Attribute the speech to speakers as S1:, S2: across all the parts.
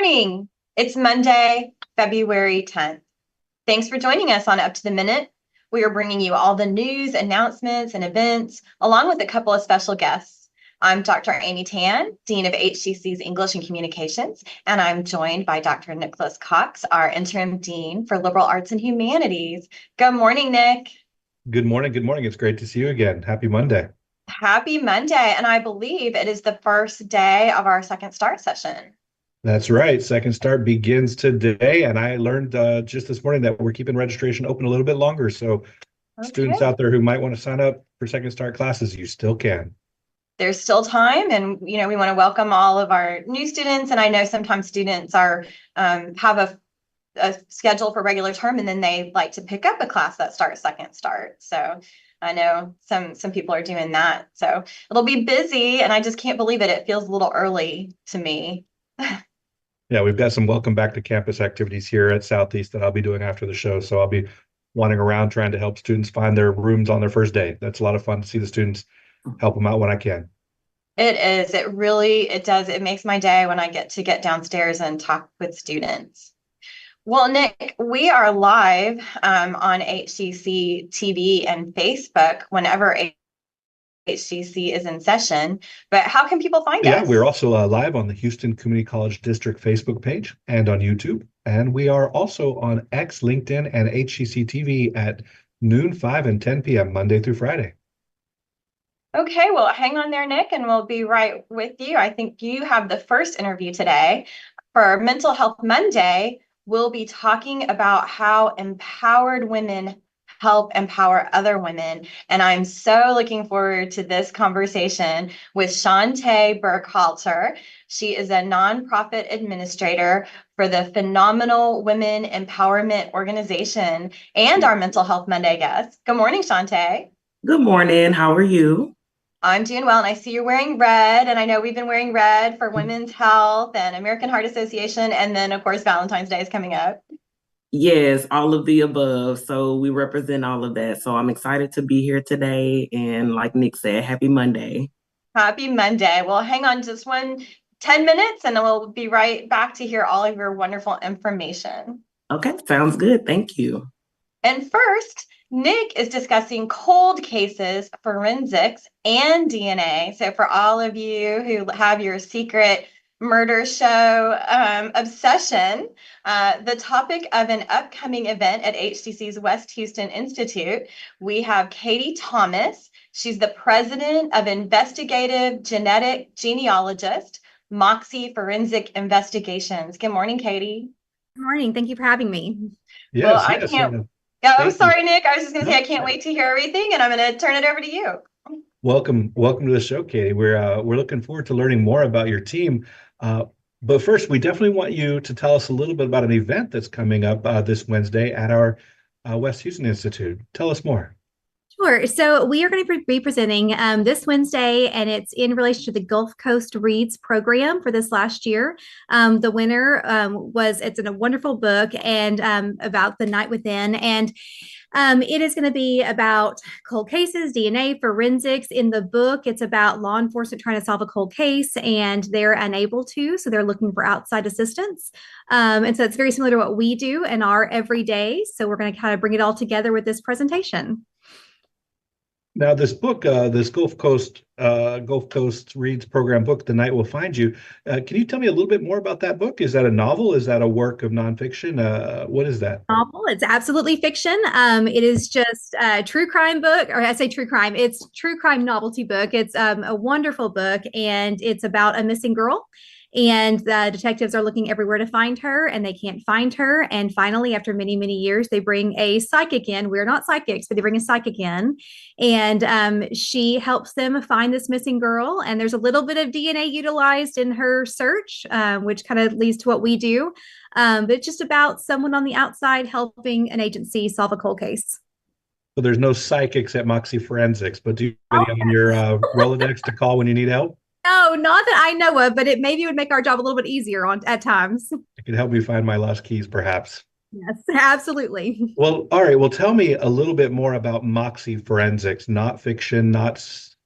S1: morning. It's Monday, February 10th. Thanks for joining us on Up to the Minute. We are bringing you all the news, announcements, and events, along with a couple of special guests. I'm Dr. Amy Tan, Dean of HCC's English and Communications, and I'm joined by Dr. Nicholas Cox, our Interim Dean for Liberal Arts and Humanities. Good morning, Nick.
S2: Good morning. Good morning. It's great to see you again. Happy Monday.
S1: Happy Monday, and I believe it is the first day of our second start session.
S2: That's right. Second Start begins today. And I learned just this morning that we're keeping registration open a little bit longer. So
S1: Okay.
S2: students out there who might want to sign up for Second Start classes, you still can.
S1: There's still time, and we want to welcome all of our new students. And I know sometimes students are have a schedule for regular term, and then they like to pick up a class that starts second start. So I know some people are doing that. So it'll be busy, and I just can't believe it. It feels a little early to me.
S2: Yeah, we've got some welcome back to campus activities here at Southeast that I'll be doing after the show. So I'll be wandering around trying to help students find their rooms on their first day. That's a lot of fun to see the students, help them out when I can.
S1: It is. It does. It makes my day when I get downstairs and talk with students. Well, Nick, we are live on HCC TV and Facebook whenever HCC is in session. But how can people find
S2: Yeah, we're
S1: us?
S2: also live on the Houston Community College District Facebook page and on YouTube. And we are also on X, LinkedIn, and HCCTV at noon, 5, and 10 p.m. Monday through Friday.
S1: Okay, well, hang on there, Nick, and we'll be right with you. I think you have the first interview today. For Mental Health Monday, we'll be talking about how empowered women help empower other women. And I'm so looking forward to this conversation with Chante Burkhalter. She is a nonprofit administrator for the Phenomenal Women Empowerment Organization and our Mental Health Monday guest. Good morning, Chante.
S3: Good morning. How are you?
S1: I'm doing well, and I see you're wearing red, and I know we've been wearing red for Women's Health and American Heart Association, and then, of course, Valentine's Day is coming up.
S3: Yes, all of the above. So we represent all of that. So I'm excited to be here today. And like Nick said, happy Monday.
S1: Happy Monday. Well, hang on just 10 minutes, and then we'll be right back to hear all of your wonderful information.
S3: Okay, sounds good. Thank you.
S1: And first, Nick is discussing cold cases, forensics, and DNA. So for all of you who have your secret murder show obsession, the topic of an upcoming event at HCC's West Houston Institute, we have Katie Thomas. She's the president of Investigative Genetic Genealogist, Moxxy Forensic Investigations. Good morning, Katie.
S4: Good morning. Thank you for having me.
S1: Well,
S2: Yes,
S1: I
S2: yes.
S1: can't. Yeah, I'm
S2: Thank you.
S1: sorry, Nick. I was just going to say I
S2: No,
S1: can't wait to hear everything, and I'm going to turn it over to you.
S2: welcome to the show, Katie. We're looking forward to learning more about your team. But first, we definitely want you to tell us a little bit about an event that's coming up this Wednesday at our West Houston Institute. Tell us more.
S4: Sure. So we are going to be presenting this Wednesday, and it's in relation to the Gulf Coast Reads program for this last year. The winner it's in a wonderful book and about the night within. And it is going to be about cold cases, DNA, forensics. In the book, it's about law enforcement trying to solve a cold case and they're unable to. So they're looking for outside assistance. And so it's very similar to what we do in our everyday. So we're going to kind of bring it all together with this presentation.
S2: Now, this book, this Gulf Coast Reads program book, The Night Will Find You. Can you tell me a little bit more about that book? Is that a novel? Is that a work of nonfiction? What is that?
S4: Novel. It's absolutely fiction. It is just a true crime book, or I say true crime. It's true crime novelty book. It's a wonderful book, and it's about a missing girl. And the detectives are looking everywhere to find her, and they can't find her. And finally, after many, many years, they bring a psychic in. We're not psychics, but they bring a psychic in, and she helps them find this missing girl. And there's a little bit of DNA utilized in her search, which kind of leads to what we do. But it's just about someone on the outside helping an agency solve a cold case.
S2: So there's no psychics at Moxxy Forensics, but do you have
S4: Oh,
S2: any on your Rolodex to call when you need help?
S4: no, not that I know of, but it maybe would make our job a little bit easier at times.
S2: It could help me find my lost keys, perhaps.
S4: Yes, absolutely.
S2: Well, all right. Well, tell me a little bit more about Moxxy Forensics, not fiction, not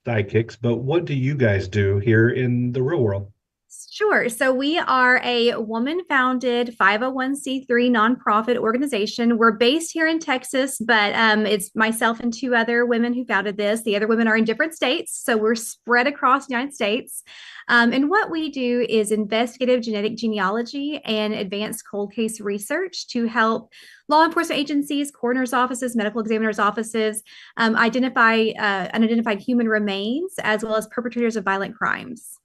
S2: psychics, but what do you guys do here in the real world?
S4: Sure. So we are a woman-founded 501c3 nonprofit organization. We're based here in Texas, but it's myself and two other women who founded this. The other women are in different states, so we're spread across the United States. And what we do is investigative genetic genealogy and advanced cold case research to help law enforcement agencies, coroners' offices, medical examiners' offices identify unidentified human remains as well as perpetrators of violent crimes.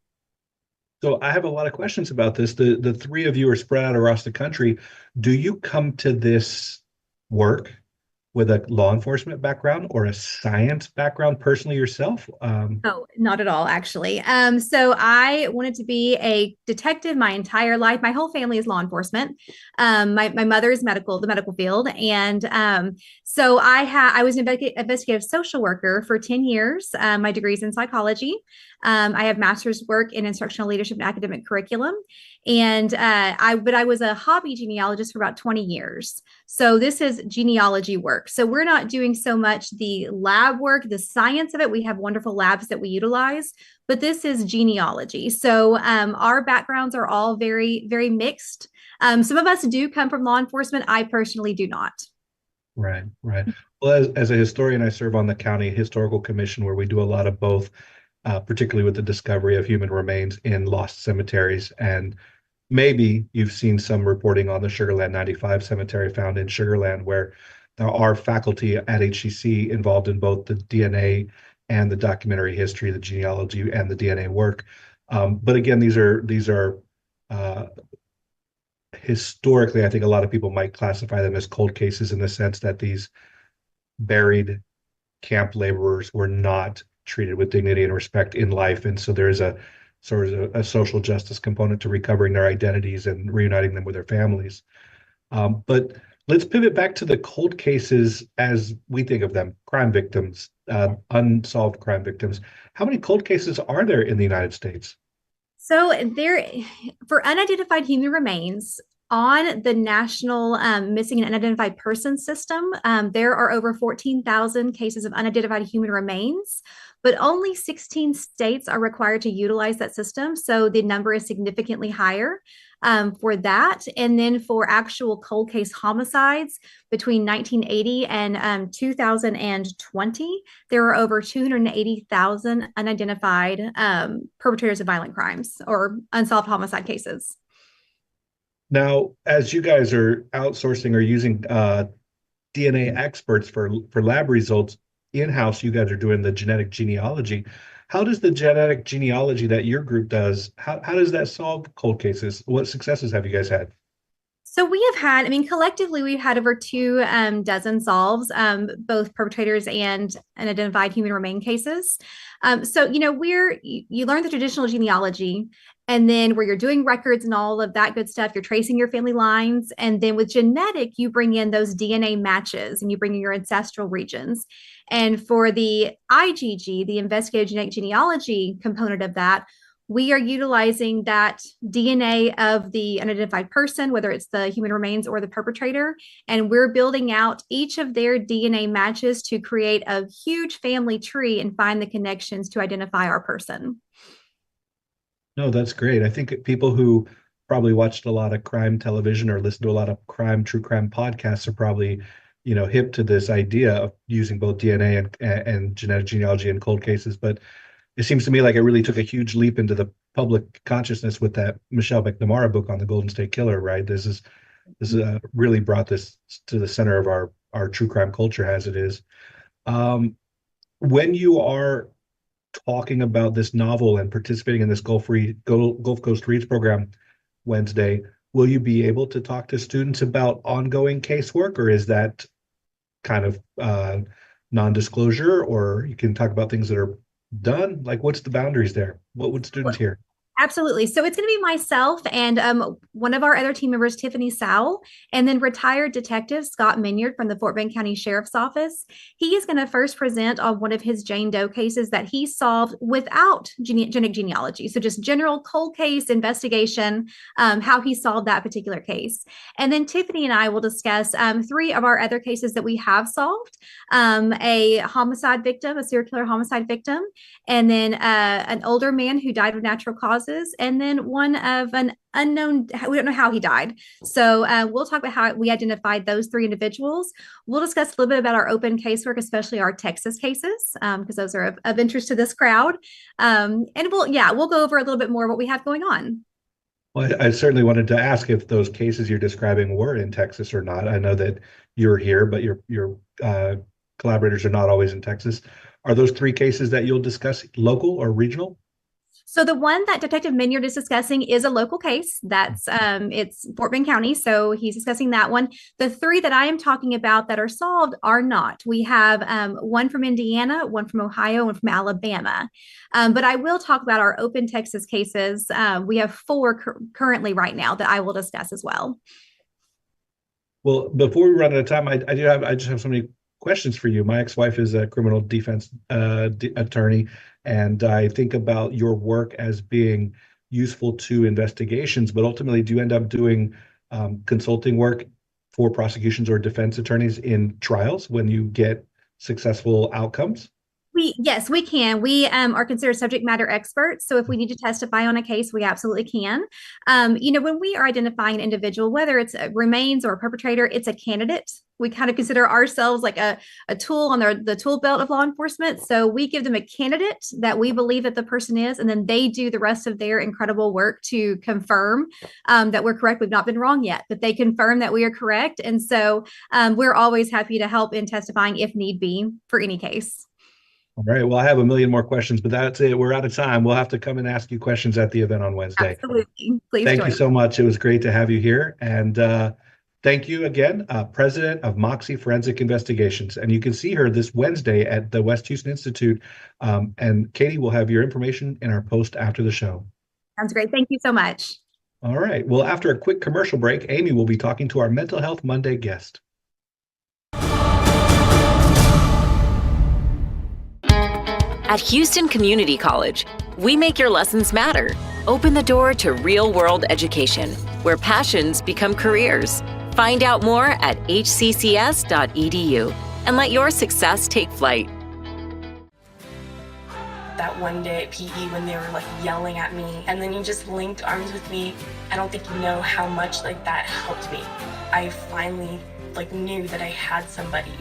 S2: So I have a lot of questions about this. The three of you are spread out across the country. Do you come to this work with a law enforcement background or a science background personally yourself?
S4: Oh, not at all, actually. So I wanted to be a detective my entire life. My whole family is law enforcement. My mother is the medical field. And so I was an investigative social worker for 10 years. My degree is in psychology. I have master's work in instructional leadership and academic curriculum. And I was a hobby genealogist for about 20 years. So this is genealogy work. So we're not doing so much the lab work, the science of it. We have wonderful labs that we utilize, but this is genealogy. So our backgrounds are all very, very mixed. Some of us do come from law enforcement. I personally do not.
S2: Right, right. Well, as a historian, I serve on the County Historical Commission, where we do a lot of both, particularly with the discovery of human remains in lost cemeteries. And maybe you've seen some reporting on the Sugarland 95 cemetery found in Sugarland, where there are faculty at HCC involved in both the DNA and the documentary history, the genealogy and the DNA work. But again, these are historically, I think a lot of people might classify them as cold cases in the sense that these buried camp laborers were not treated with dignity and respect in life. And so there's a sort of a social justice component to recovering their identities and reuniting them with their families. But let's pivot back to the cold cases as we think of them, crime victims, unsolved crime victims. How many cold cases are there in the United States?
S4: So for unidentified human remains, on the national missing and unidentified person system, there are over 14,000 cases of unidentified human remains, but only 16 states are required to utilize that system. So the number is significantly higher for that. And then for actual cold case homicides between 1980 and 2020, there are over 280,000 unidentified perpetrators of violent crimes or unsolved homicide cases.
S2: Now, as you guys are outsourcing or using DNA experts for lab results in-house, you guys are doing the genetic genealogy. How does the genetic genealogy that your group does, how does that solve cold cases? What successes have you guys had?
S4: So we have had, collectively, we've had over 24 solves, both perpetrators and unidentified human remain cases. You learn the traditional genealogy, and then where you're doing records and all of that good stuff, you're tracing your family lines. And then with genetic, you bring in those DNA matches and you bring in your ancestral regions. And for the IGG, the investigative genetic genealogy component of that, we are utilizing that DNA of the unidentified person, whether it's the human remains or the perpetrator, and we're building out each of their DNA matches to create a huge family tree and find the connections to identify our person.
S2: No, that's great. I think people who probably watched a lot of crime television or listened to a lot of true crime podcasts are probably, hip to this idea of using both DNA and genetic genealogy in cold cases. But it seems to me like it really took a huge leap into the public consciousness with that Michelle McNamara book on the Golden State Killer, right? This is really brought this to the center of our true crime culture as it is. When you are talking about this novel and participating in this Gulf Coast Reads program Wednesday, will you be able to talk to students about ongoing casework, or is that kind of non-disclosure, or you can talk about things that are done? Like, what's the boundaries there? What would students hear?
S4: Absolutely. So it's going to be myself and one of our other team members, Tiffany Sowell, and then retired detective Scott Minyard from the Fort Bend County Sheriff's Office. He is going to first present on one of his Jane Doe cases that he solved without genetic genealogy. So just general cold case investigation, how he solved that particular case. And then Tiffany and I will discuss 3 of our other cases that we have solved, a homicide victim, a serial killer homicide victim, and then an older man who died of natural causes spouses, and then one of an unknown, we don't know how he died. So we'll talk about how we identified those 3 individuals. We'll discuss a little bit about our open casework, especially our Texas cases, because those are of interest to this crowd. And we'll go over a little bit more what we have going on.
S2: Well, I certainly wanted to ask if those cases you're describing were in Texas or not. I know that you're here, but your collaborators are not always in Texas. Are those 3 cases that you'll discuss local or regional?
S4: So the one that Detective Minyard is discussing is a local case. That's it's Fort Bend County. So he's discussing that one. The 3 that I am talking about that are solved are not. We have one from Indiana, one from Ohio, one from Alabama. But I will talk about our open Texas cases. We have 4 currently right now that I will discuss as well.
S2: Well, before we run out of time, I just have so many questions for you. My ex-wife is a criminal defense attorney, and I think about your work as being useful to investigations, but ultimately do you end up doing consulting work for prosecutions or defense attorneys in trials when you get successful outcomes?
S4: Yes, we can. We are considered subject matter experts. So if we need to testify on a case, we absolutely can. When we are identifying an individual, whether it's a remains or a perpetrator, it's a candidate. We kind of consider ourselves like a tool on the tool belt of law enforcement. So we give them a candidate that we believe that the person is, and then they do the rest of their incredible work to confirm that we're correct. We've not been wrong yet, but they confirm that we are correct. And so we're always happy to help in testifying if need be for any case.
S2: All right. Well, I have a million more questions, but that's it. We're out of time. We'll have to come and ask you questions at the event on Wednesday.
S4: Absolutely. Please
S2: Thank
S4: join
S2: you so much. It was great to have you here. And thank you again, President of Moxxy Forensic Investigations. And you can see her this Wednesday at the West Houston Institute. And Katie will have your information in our post after the show.
S4: Sounds great. Thank you so much.
S2: All right. Well, after a quick commercial break, Amy will be talking to our Mental Health Monday guest.
S5: At Houston Community College, we make your lessons matter. Open the door to real-world education, where passions become careers. Find out more at hccs.edu and let your success take flight.
S6: That one day at PE when they were like yelling at me, and then you just linked arms with me. I don't think you know how much like that helped me. I finally like knew that I had somebody.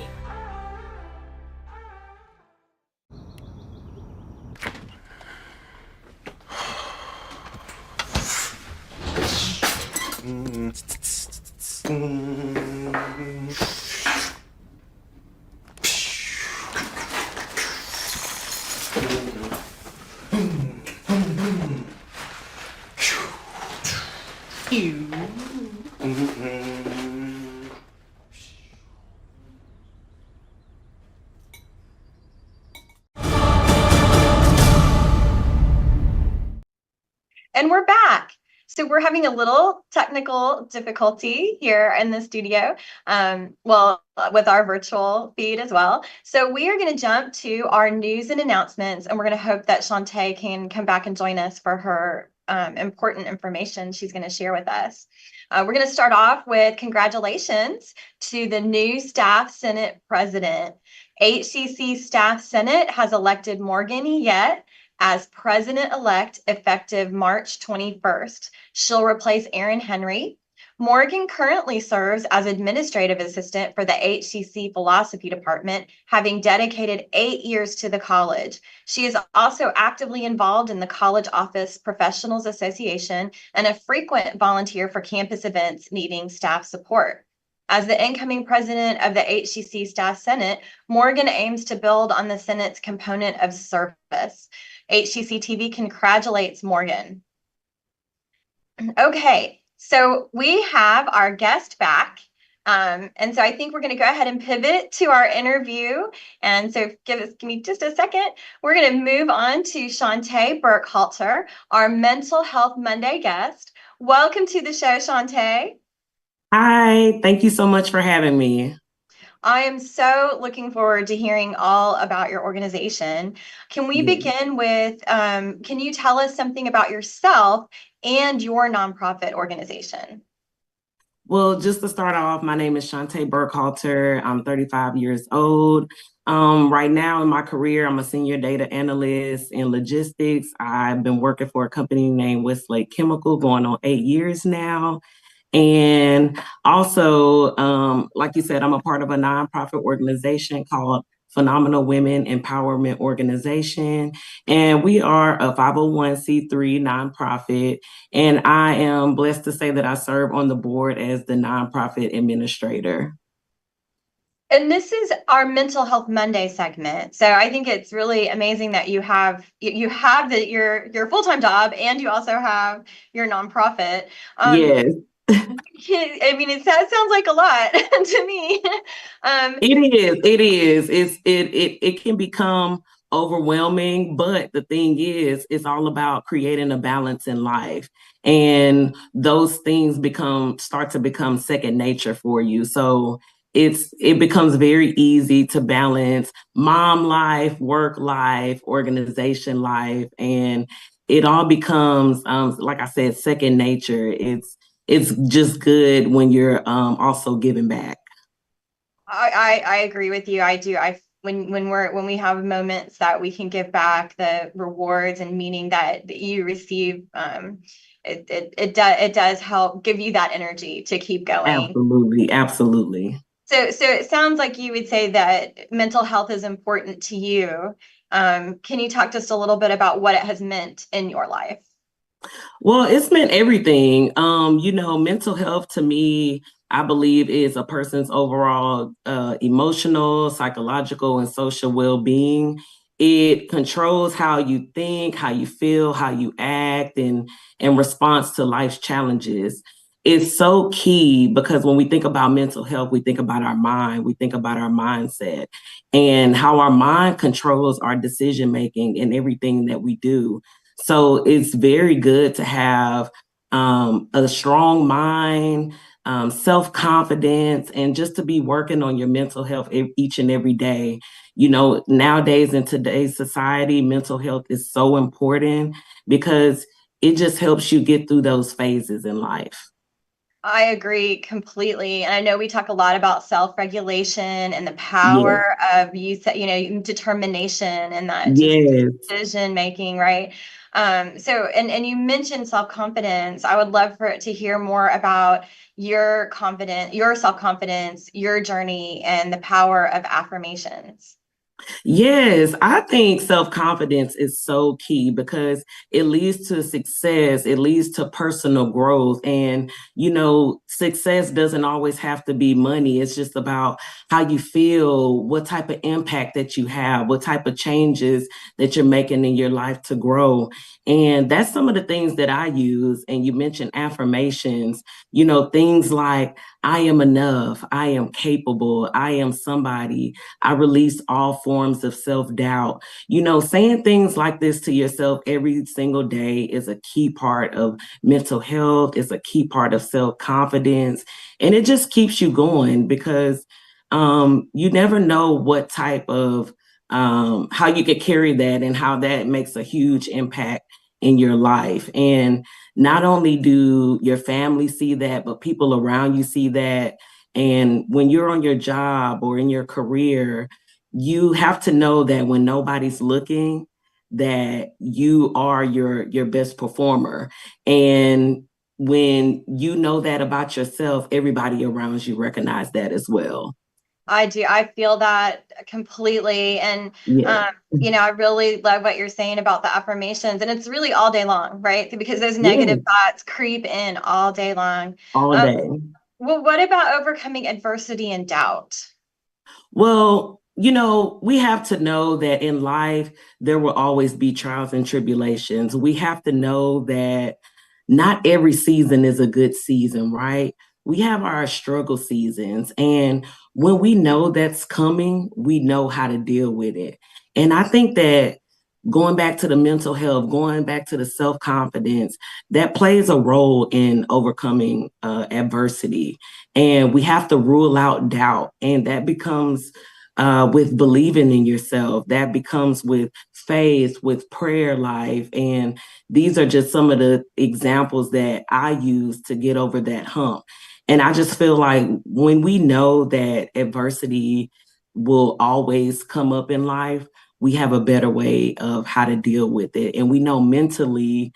S1: And we're back. So we're having a little technical difficulty here in the studio, with our virtual feed as well. So we are going to jump to our news and announcements, and we're going to hope that Chante can come back and join us for her important information she's going to share with us. We're going to start off with congratulations to the new Staff Senate President. HCC Staff Senate has elected Morgan Yet as president-elect effective March 21st. She'll replace Aaron Henry. Morgan currently serves as administrative assistant for the HCC Philosophy Department, having dedicated 8 years to the college. She is also actively involved in the College Office Professionals Association and a frequent volunteer for campus events needing staff support. As the incoming president of the HCC Staff Senate, Morgan aims to build on the Senate's component of service. HCCTV congratulates Morgan. Okay, so we have our guest back. And so I think we're going to go ahead and pivot to our interview. And so give me just a second. We're going to move on to Chante Burkhalter, our Mental Health Monday guest. Welcome to the show, Chante.
S3: Hi, thank you so much for having me.
S1: I am so looking forward to hearing all about your organization. Can we begin with, can you tell us something about yourself and your nonprofit organization?
S3: Well, just to start off, my name is Chante Burkhalter. I'm 35 years old. Right now in my career, I'm a senior data analyst in logistics. I've been working for a company named Westlake Chemical going on 8 years now. And also, like you said, I'm a part of a nonprofit organization called Phenomenal Women Empowerment Organization. And we are a 501c3 nonprofit. And I am blessed to say that I serve on the board as the nonprofit administrator.
S1: And this is our Mental Health Monday segment. So I think it's really amazing that you have your full-time job and you also have your nonprofit.
S3: Yes.
S1: I mean, it sounds like a lot to me.
S3: It is. It can become overwhelming, but the thing is, it's all about creating a balance in life. And those things start to become second nature for you. So it becomes very easy to balance mom life, work life, organization life, and it all becomes, like I said, second nature. It's just good when you're also giving back.
S1: I agree with you. I do. When we have moments that we can give back the rewards and meaning that you receive, it does help give you that energy to keep going.
S3: Absolutely, absolutely.
S1: So it sounds like you would say that mental health is important to you. Can you talk just a little bit about what it has meant in your life?
S3: Well, it's meant everything. Mental health to me, I believe, is a person's overall emotional, psychological, and social well-being. It controls how you think, how you feel, how you act, and in response to life's challenges. It's so key because when we think about mental health, we think about our mind, we think about our mindset, and how our mind controls our decision making and everything that we do. So it's very good to have a strong mind, self-confidence, and just to be working on your mental health each and every day. Nowadays in today's society, mental health is so important because it just helps you get through those phases in life.
S1: I agree completely. And I know we talk a lot about self-regulation and the power of determination and that just decision making, right? And you mentioned self-confidence. I would love to hear more about your self-confidence, your journey, and the power of affirmations.
S3: Yes, I think self-confidence is so key because it leads to success, it leads to personal growth. And, success doesn't always have to be money. It's just about how you feel, what type of impact that you have, what type of changes that you're making in your life to grow. And that's some of the things that I use. And you mentioned affirmations, things like, I am enough, I am capable, I am somebody, I release all forms of self-doubt. Saying things like this to yourself every single day is a key part of mental health. It's a key part of self-confidence. And it just keeps you going because you never know what type of, how you could carry that and how that makes a huge impact in your life. And not only do your family see that, but people around you see that. And when you're on your job or in your career, you have to know that when nobody's looking, that you are your best performer. And when you know that about yourself, everybody around you recognize that as well.
S1: I do. I feel that completely. And, I really love what you're saying about the affirmations. And it's really all day long, right? Because those negative thoughts creep in all day long.
S3: All day.
S1: Well, what about overcoming adversity and doubt?
S3: Well, we have to know that in life, there will always be trials and tribulations. We have to know that not every season is a good season, right? We have our struggle seasons. And when we know that's coming, we know how to deal with it. And I think that going back to the mental health, going back to the self-confidence, that plays a role in overcoming adversity. And we have to rule out doubt. And that becomes with believing in yourself. That becomes with faith, with prayer life. And these are just some of the examples that I use to get over that hump. And I just feel like when we know that adversity will always come up in life, we have a better way of how to deal with it. And we know mentally,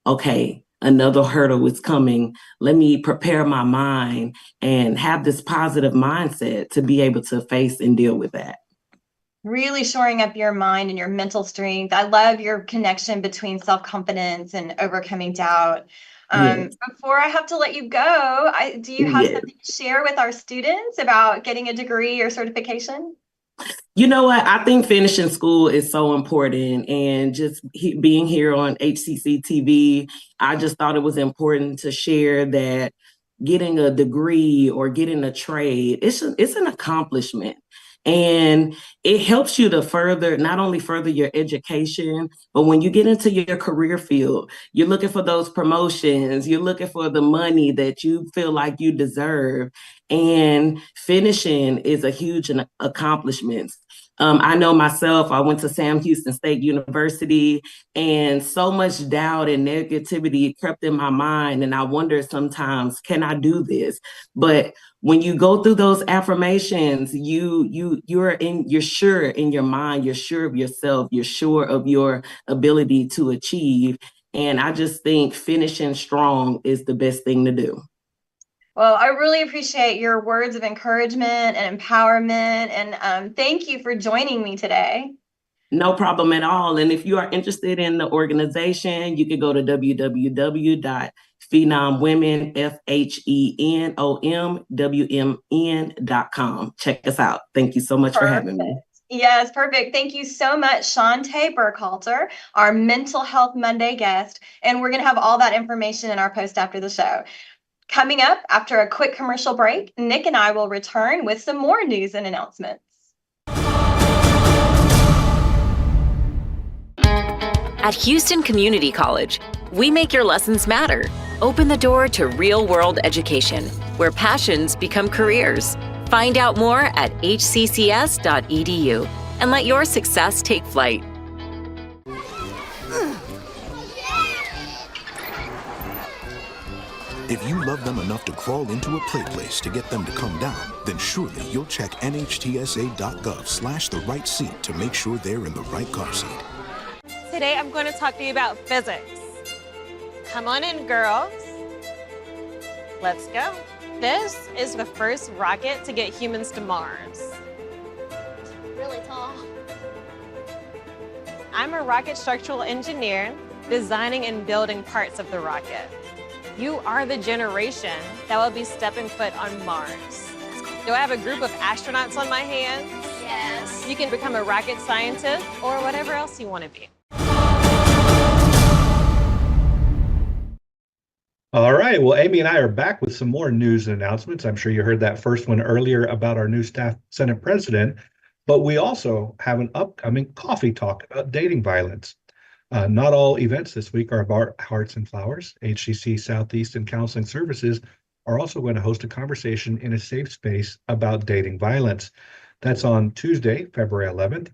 S3: okay, another hurdle is coming. Let me prepare my mind and have this positive mindset to be able to face and deal with that.
S1: Really shoring up your mind and your mental strength. I love your connection between self-confidence and overcoming doubt.
S3: Yes.
S1: Before I have to let you go, do you have
S3: Yes.
S1: something to share with our students about getting a degree or certification?
S3: You know what? I think finishing school is so important, and just being here on HCCTV, I just thought it was important to share that getting a degree or getting a trade, it's an accomplishment. And it helps you to not only further your education, but when you get into your career field, you're looking for those promotions, you're looking for the money that you feel like you deserve. And finishing is a huge accomplishment. I know myself, I went to Sam Houston State University, and so much doubt and negativity crept in my mind. And I wonder sometimes, can I do this? But when you go through those affirmations, you're sure in your mind, you're sure of yourself, you're sure of your ability to achieve. And I just think finishing strong is the best thing to do.
S1: Well, I really appreciate your words of encouragement and empowerment, and thank you for joining me today.
S3: No problem at all. And if you are interested in the organization, you can go to www.phenomwomen.com. Check us out. Thank you so much for having me.
S1: Yes, perfect. Thank you so much, Chante Burkhalter, our Mental Health Monday guest. And we're going to have all that information in our post after the show. Coming up after a quick commercial break, Nick and I will return with some more news and announcements.
S5: At Houston Community College, we make your lessons matter. Open the door to real-world education, where passions become careers. Find out more at hccs.edu and let your success take flight.
S7: If you love them enough to crawl into a play place to get them to come down, then surely you'll check nhtsa.gov/the right seat to make sure they're in the right car seat.
S8: Today I'm going to talk to you about physics. Come on in, girls. Let's go. This is the first rocket to get humans to Mars.
S9: It's really tall.
S8: I'm a rocket structural engineer, designing and building parts of the rocket. You are the generation that will be stepping foot on Mars. Do I have a group of astronauts on my hands?
S9: Yes.
S8: You can become a rocket scientist or whatever else you want to be.
S2: All right. Well, Amy and I are back with some more news and announcements. I'm sure you heard that first one earlier about our new staff Senate president, but we also have an upcoming coffee talk about dating violence. Not all events this week are about hearts and flowers. HCC Southeast and Counseling Services are also going to host a conversation in a safe space about dating violence. That's on Tuesday, February 11th,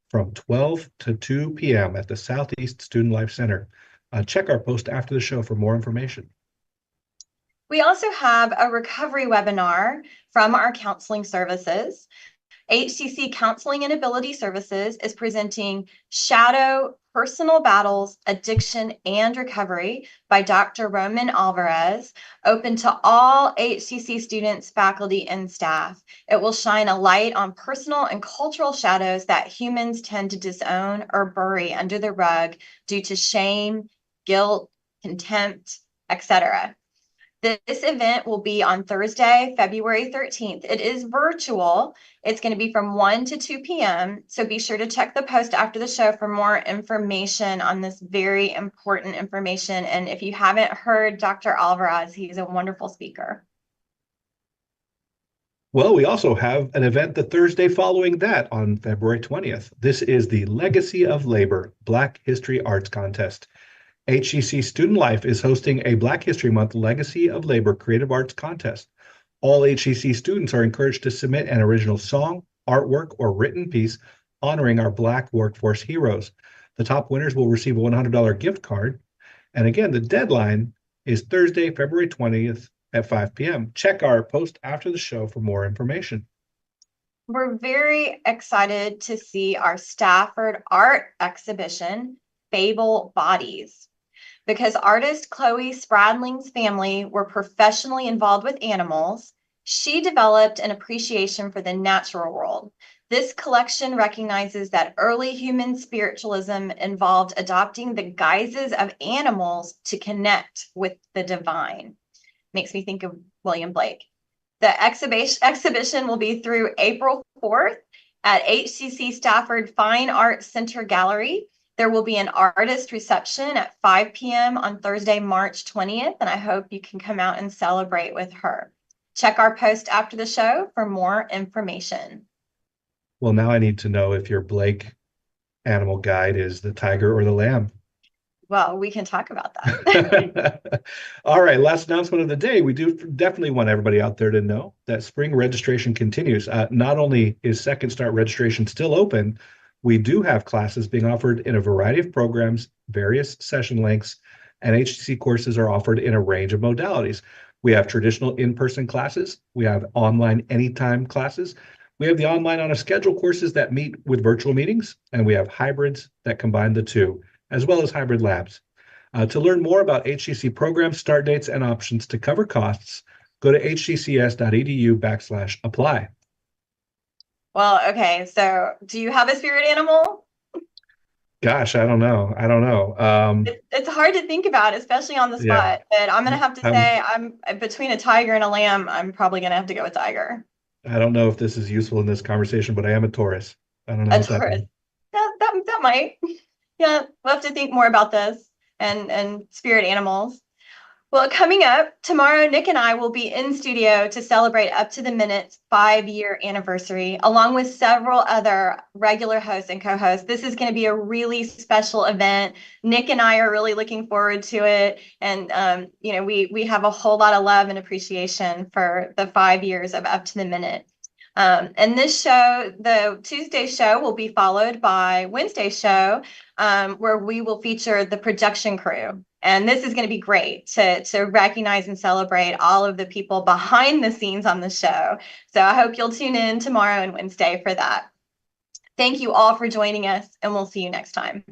S2: from 12 to 2 p.m. at the Southeast Student Life Center. Check our post after the show for more information.
S1: We also have a recovery webinar from our counseling services. HCC Counseling and Ability Services is presenting Shadow Personal Battles, Addiction and Recovery by Dr. Roman Alvarez, open to all HCC students, faculty, and staff. It will shine a light on personal and cultural shadows that humans tend to disown or bury under the rug due to shame, guilt, contempt, etc. This event will be on Thursday, February 13th. It is virtual. It's going to be from 1 to 2 p.m. So be sure to check the post after the show for more information on this very important information. And if you haven't heard Dr. Alvarez, he's a wonderful speaker.
S2: Well, we also have an event the Thursday following that on February 20th. This is the Legacy of Labor Black History Arts Contest. HCC Student Life is hosting a Black History Month Legacy of Labor Creative Arts Contest. All HCC students are encouraged to submit an original song, artwork, or written piece honoring our Black workforce heroes. The top winners will receive a $100 gift card. And again, the deadline is Thursday, February 20th at 5 p.m. Check our post after the show for more information.
S1: We're very excited to see our Stafford art exhibition, Fable Bodies, because artist Chloe Spradling's family were professionally involved with animals. She developed an appreciation for the natural world. This collection recognizes that early human spiritualism involved adopting the guises of animals to connect with the divine. Makes me think of William Blake. The exhibition will be through April 4th at HCC Stafford Fine Arts Center Gallery. There will be an artist reception at 5 p.m. on Thursday, March 20th, and I hope you can come out and celebrate with her. Check our post after the show for more information.
S2: Well, now I need to know if your Blake animal guide is the tiger or the lamb.
S1: Well, we can talk about that.
S2: All right, last announcement of the day. We do definitely want everybody out there to know that spring registration continues. Not only is Second Start registration still open, we do have classes being offered in a variety of programs, various session lengths, and HCC courses are offered in a range of modalities. We have traditional in-person classes. We have online anytime classes. We have the online on a schedule courses that meet with virtual meetings, and we have hybrids that combine the two, as well as hybrid labs. To learn more about HCC programs, start dates, and options to cover costs, go to hccs.edu/apply.
S1: Well, okay, so do you have a spirit animal?
S2: Gosh, I don't know.
S1: It's hard to think about, especially on the spot,
S2: Yeah.
S1: but I'm going to have to say I'm between a tiger and a lamb. I'm probably going to have to go with tiger.
S2: I don't know if this is useful in this conversation, but I am a Taurus. I don't know
S1: A
S2: what that
S1: Taurus.
S2: means.
S1: That might. Yeah, we'll have to think more about this and spirit animals. Well, coming up tomorrow, Nick and I will be in studio to celebrate Up to the Minute's 5-year anniversary, along with several other regular hosts and co-hosts. This is going to be a really special event. Nick and I are really looking forward to it. And, we have a whole lot of love and appreciation for the 5 years of Up to the Minute. And this show, the Tuesday show, will be followed by Wednesday show, where we will feature the production crew. And this is going to be great to recognize and celebrate all of the people behind the scenes on the show. So I hope you'll tune in tomorrow and Wednesday for that. Thank you all for joining us, and we'll see you next time.